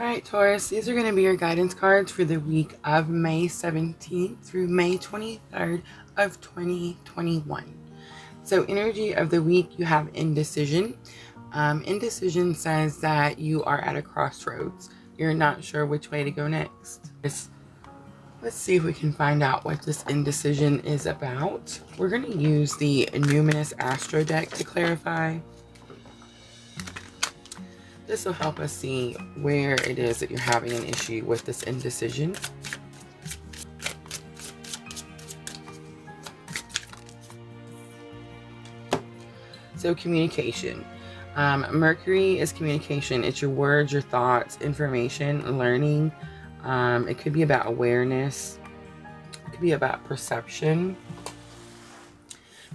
Alright, Taurus, these are going to be your guidance cards for the week of May 17th through May 23rd of 2021. So, energy of the week, you have indecision. Indecision says that you are at a crossroads. You're not sure which way to go next. Let's see if we can find out what this indecision is about. We're going to use the Numinous Astro deck to clarify. This will help us see where it is that you're having an issue with this indecision. So communication. Mercury is communication. It's your words, your thoughts, information, learning. It could be about awareness. It could be about perception.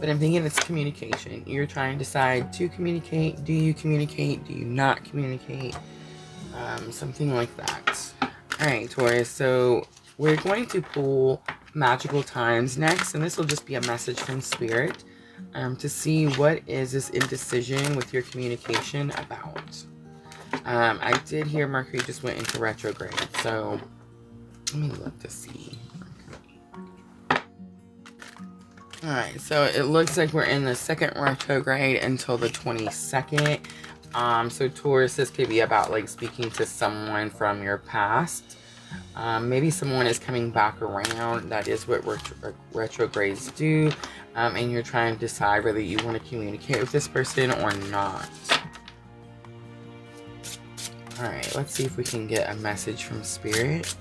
But I'm thinking it's communication. You're trying to decide to communicate. Do you communicate? Do you not communicate? Something like that. Alright, Taurus. So we're going to pull magical times next. And this will just be a message from Spirit to see what is this indecision with your communication about. I did hear Mercury just went into retrograde. So let me look to see. Alright, so it looks like we're in the second retrograde until the 22nd. So Taurus, this could be about like speaking to someone from your past. Maybe someone is coming back around. That is what retrogrades do. And you're trying to decide whether you want to communicate with this person or not. Alright, let's see if we can get a message from Spirit.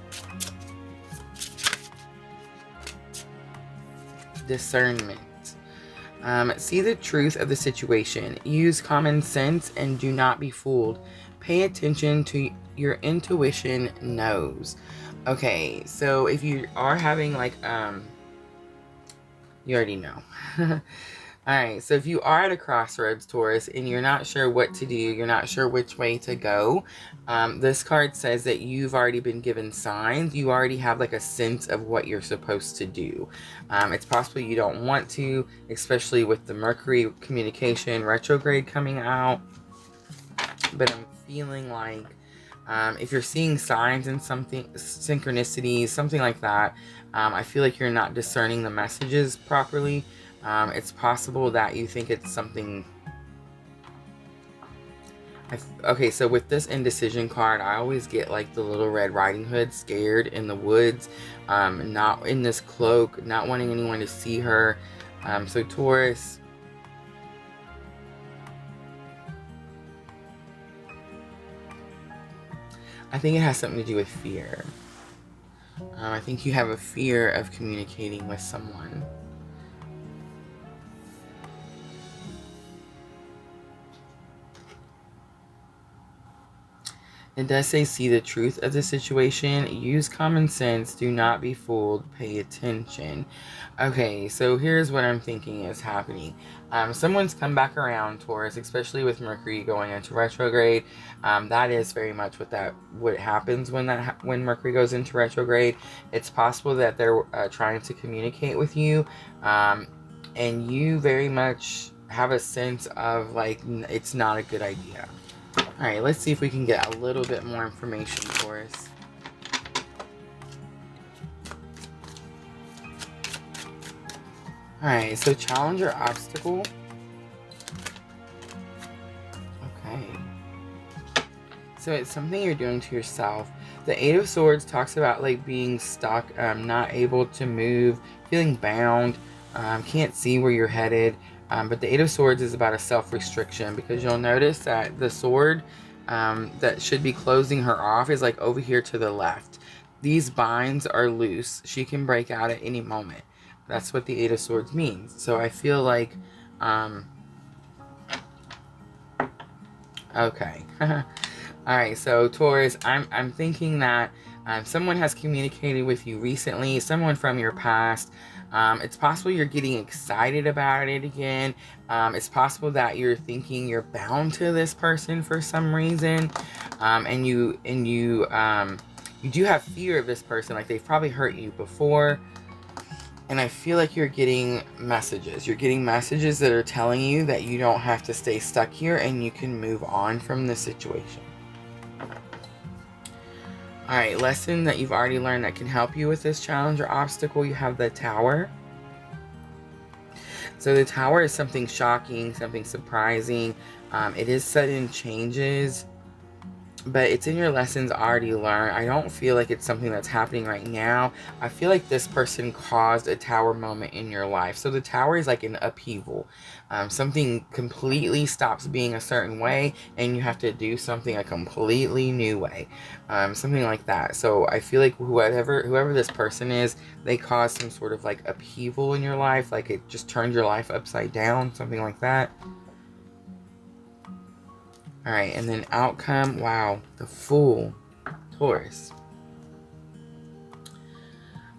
Discernment. See the truth of the situation. Use common sense and do not be fooled. Pay attention to your intuition knows. Okay, so if you are having like you already know. Alright, so if you are at a crossroads, Taurus, and you're not sure what to do, you're not sure which way to go, this card says that you've already been given signs. You already have like a sense of what you're supposed to do. It's possible you don't want to, especially with the Mercury communication retrograde coming out. But I'm feeling like if you're seeing signs in something, synchronicities, something like that, I feel like you're not discerning the messages properly. It's possible that you think it's something. Okay, so with this indecision card, I always get like the Little Red Riding Hood, scared in the woods, not in this cloak, not wanting anyone to see her. So Taurus, I think it has something to do with fear. I think you have a fear of communicating with someone. It does say, see the truth of the situation. Use common sense. Do not be fooled. Pay attention. Okay, so here's what I'm thinking is happening. Someone's come back around, Taurus, especially with Mercury going into retrograde. That is very much what happens when Mercury goes into retrograde. It's possible that they're trying to communicate with you, and you very much have a sense of like it's not a good idea. Alright, let's see if we can get a little bit more information for us. Alright, so challenge or obstacle. Okay. So it's something you're doing to yourself. The Eight of Swords talks about like being stuck, not able to move, feeling bound, can't see where you're headed. But the Eight of Swords is about a self-restriction, because you'll notice that the sword that should be closing her off is like over here to the left. These binds are loose. She can break out at any moment. That's what the Eight of Swords means. So I feel like, okay. Alright, so Taurus, I'm thinking that someone has communicated with you recently, someone from your past. It's possible you're getting excited about it again. It's possible that you're thinking you're bound to this person for some reason, and you do have fear of this person, like they've probably hurt you before. And I feel like you're getting messages. You're getting messages that are telling you that you don't have to stay stuck here and you can move on from the situation. All right, lesson that you've already learned that can help you with this challenge or obstacle. You have the Tower. So the Tower is something shocking, something surprising. It is sudden changes, but it's in your lessons already learned. I don't feel like it's something that's happening right now. I feel like this person caused a Tower moment in your life. So the Tower is like an upheaval. Something completely stops being a certain way, and you have to do something a completely new way. Something like that. So I feel like whoever this person is, they caused some sort of like upheaval in your life. Like it just turned your life upside down. Something like that. All right, and then outcome, wow, the Fool, Taurus.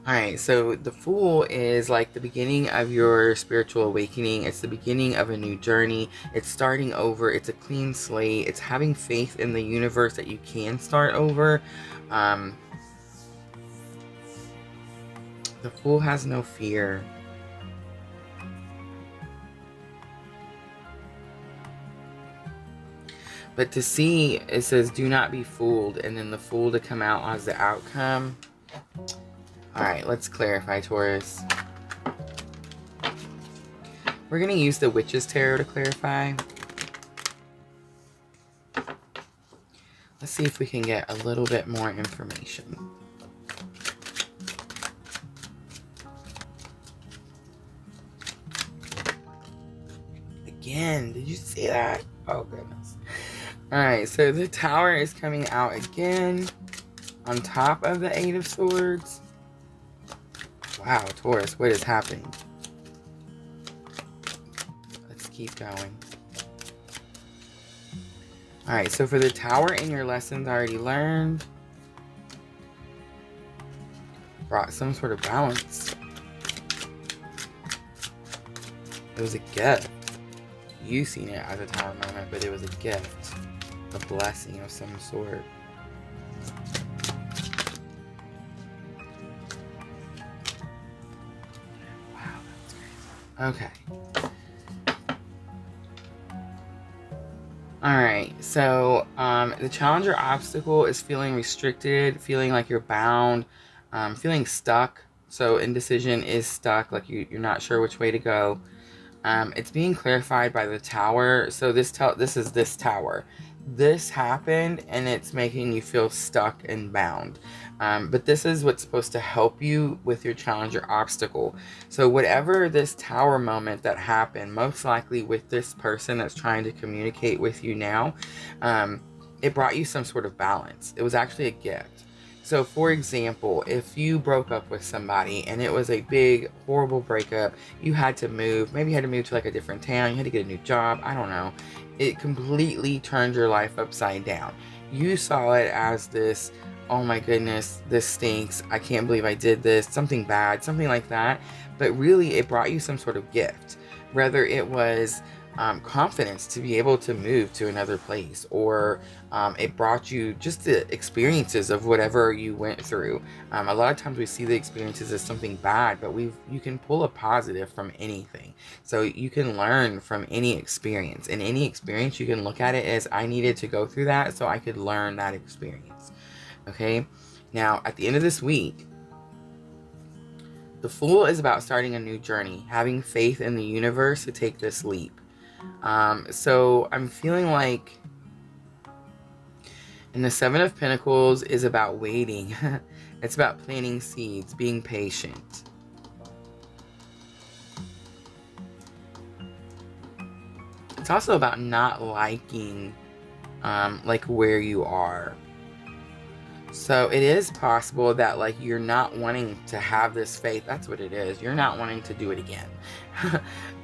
All right, so the Fool is like the beginning of your spiritual awakening. It's the beginning of a new journey. It's starting over. It's a clean slate. It's having faith in the universe that you can start over. The Fool has no fear. But to see, it says, do not be fooled, and then the Fool to come out as the outcome. All right, let's clarify, Taurus. We're going to use the Witch's Tarot to clarify. Let's see if we can get a little bit more information. Again, did you see that? Oh, goodness. Alright, so the Tower is coming out again on top of the Eight of Swords. Wow, Taurus, what is happening? Let's keep going. Alright, so for the Tower in your lessons already learned, brought some sort of balance. It was a gift. You seen it as a Tower moment, but it was a gift. A blessing of some sort. Wow, that's crazy. Okay. Alright, so the challenge or obstacle is feeling restricted, feeling like you're bound, feeling stuck. So indecision is stuck, like you're not sure which way to go. It's being clarified by the Tower. So this is this Tower. This happened, and it's making you feel stuck and bound. But this is what's supposed to help you with your challenge or obstacle. So whatever this Tower moment that happened, most likely with this person that's trying to communicate with you now, it brought you some sort of balance. It was actually a gift. So for example, if you broke up with somebody and it was a big, horrible breakup, you had to move, maybe you had to move to like a different town, you had to get a new job, I don't know. It completely turned your life upside down. You saw it as this, oh my goodness, this stinks, I can't believe I did this, something bad, something like that. But really, it brought you some sort of gift. Whether it was confidence to be able to move to another place, or it brought you just the experiences of whatever you went through. A lot of times we see the experiences as something bad, but you can pull a positive from anything. So you can learn from any experience. In any experience, you can look at it as, I needed to go through that so I could learn that experience. Okay? Now, at the end of this week, the Fool is about starting a new journey, having faith in the universe to take this leap. So I'm feeling like, and the Seven of Pentacles is about waiting. It's about planting seeds, being patient. It's also about not liking, like where you are. So it is possible that like you're not wanting to have this faith. That's what it is. You're not wanting to do it again.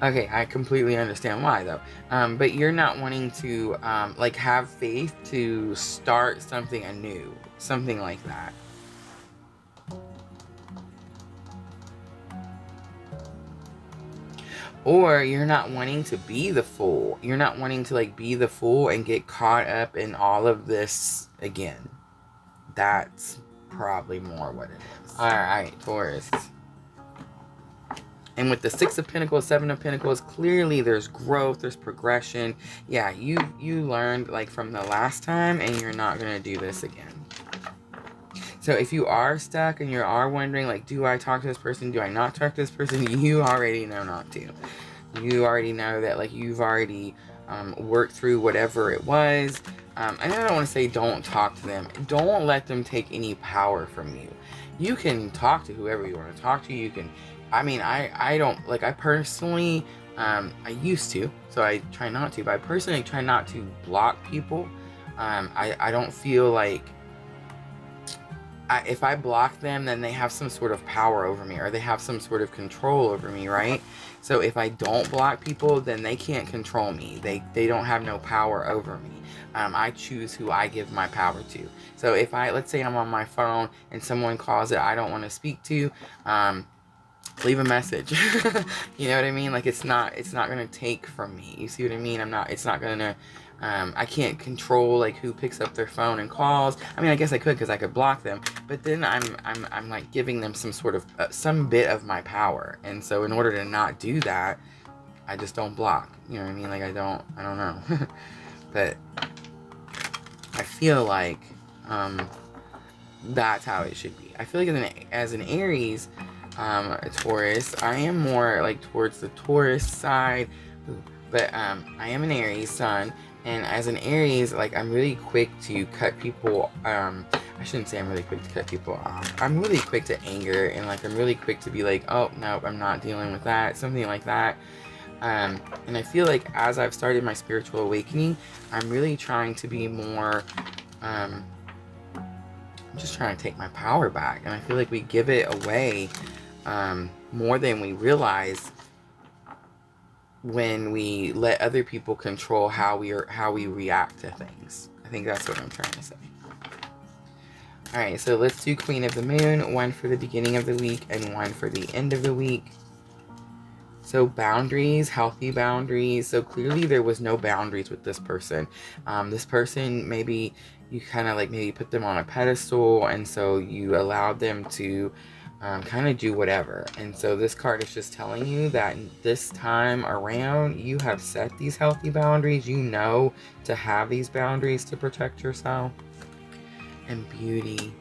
Okay, I completely understand why though. But you're not wanting to like have faith to start something anew. Something like that. Or you're not wanting to be the Fool. You're not wanting to like be the Fool and get caught up in all of this again. That's probably more what it is. Alright, Taurus. And with the Six of Pentacles, Seven of Pentacles, clearly there's growth, there's progression. Yeah, you learned like from the last time, and you're not going to do this again. So if you are stuck and you are wondering, like, do I talk to this person? Do I not talk to this person? You already know not to. You already know that, like, you've already worked through whatever it was. And I don't want to say don't talk to them. Don't let them take any power from you. You can talk to whoever you want to talk to. You can, I mean, I don't, like, I personally, I used to, so I try not to, but I personally try not to block people. I don't feel like, if I block them, then they have some sort of power over me, or they have some sort of control over me, right? So if I don't block people, then they can't control me. They don't have no power over me. I choose who I give my power to. So if let's say I'm on my phone and someone calls that I don't want to speak to, leave a message. You know what I mean? Like, it's not going to take from me. You see what I mean? It's not going to, I can't control, like, who picks up their phone and calls. I mean, I guess I could, because I could block them, but then I'm like giving them some sort of, some bit of my power. And so in order to not do that, I just don't block. You know what I mean? Like, I don't know. But I feel like, that's how it should be. I feel like as an Aries, Taurus, I am more like towards the Taurus side, but I am an Aries sun, and as an Aries, like, I'm really quick to cut people, I shouldn't say I'm really quick to cut people off. I'm really quick to anger, and, like, I'm really quick to be like, oh, no, I'm not dealing with that, something like that. And I feel like as I've started my spiritual awakening, I'm really trying to be more, I'm just trying to take my power back, and I feel like we give it away more than we realize when we let other people control how we react to things. I think that's what I'm trying to say. Alright, so let's do Queen of the Moon, one for the beginning of the week and one for the end of the week. So boundaries, healthy boundaries. So clearly there was no boundaries with this person. This person, maybe you kind of like maybe put them on a pedestal, and so you allowed them to kind of do whatever. And so this card is just telling you that this time around, you have set these healthy boundaries. You know to have these boundaries to protect yourself. And beauty.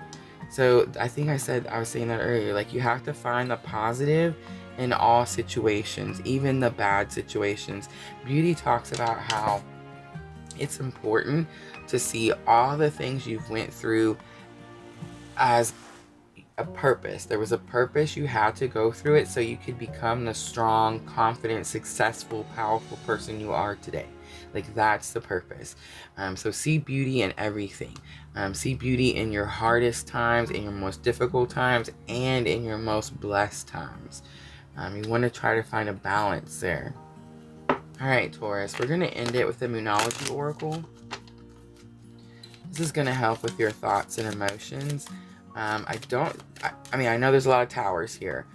So I think I was saying that earlier, like, you have to find the positive in all situations, even the bad situations. Beauty talks about how it's important to see all the things you've went through as a purpose. There was a purpose. You had to go through it so you could become the strong, confident, successful, powerful person you are today. Like, that's the purpose. So see beauty in everything. See beauty in your hardest times, in your most difficult times, and in your most blessed times. You want to try to find a balance there. Alright, Taurus, we're going to end it with the Moonology Oracle. This is going to help with your thoughts and emotions. I mean, I know there's a lot of towers here.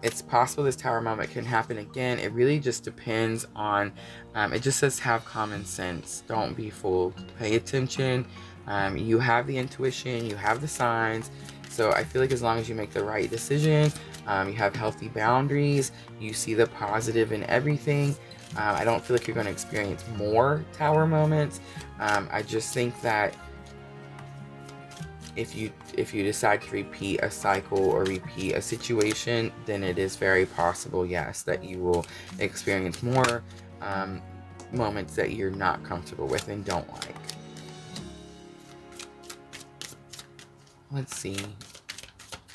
It's possible this tower moment can happen again. It really just depends on, it just says have common sense. Don't be fooled. Pay attention. You have the intuition. You have the signs. So I feel like as long as you make the right decision, you have healthy boundaries, you see the positive in everything, I don't feel like you're going to experience more tower moments. I just think that if you decide to repeat a cycle or repeat a situation, then it is very possible, yes, that you will experience more moments that you're not comfortable with and don't like. Let's see.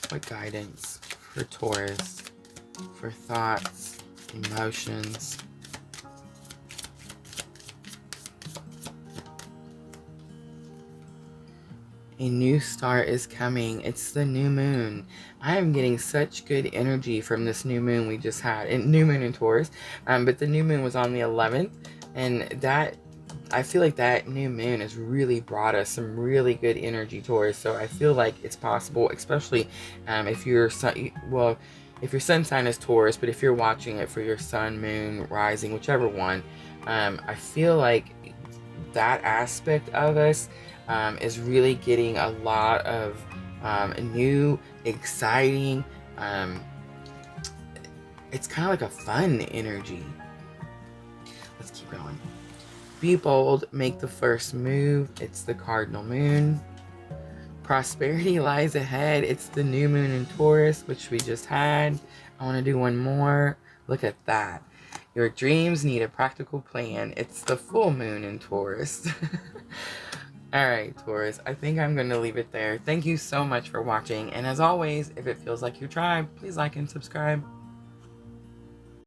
What guidance for Taurus, for thoughts, emotions. A new start is coming. It's the new moon. I am getting such good energy from this new moon we just had. And new moon in Taurus. But the new moon was on the 11th. And that, I feel like that new moon has really brought us some really good energy, Taurus. So I feel like it's possible, especially if your sun, well, if your sun sign is Taurus, but if you're watching it for your sun, moon, rising, whichever one, I feel like that aspect of us is really getting a lot of new, exciting, it's kind of like a fun energy. Let's keep going. Be bold, make the first move. It's the cardinal moon. Prosperity lies ahead. It's the new moon in Taurus, which we just had. I want to do one more. Look at that. Your dreams need a practical plan. It's the full moon in Taurus. Alright, Taurus, I think I'm going to leave it there. Thank you so much for watching. And as always, if it feels like your tribe, please like and subscribe.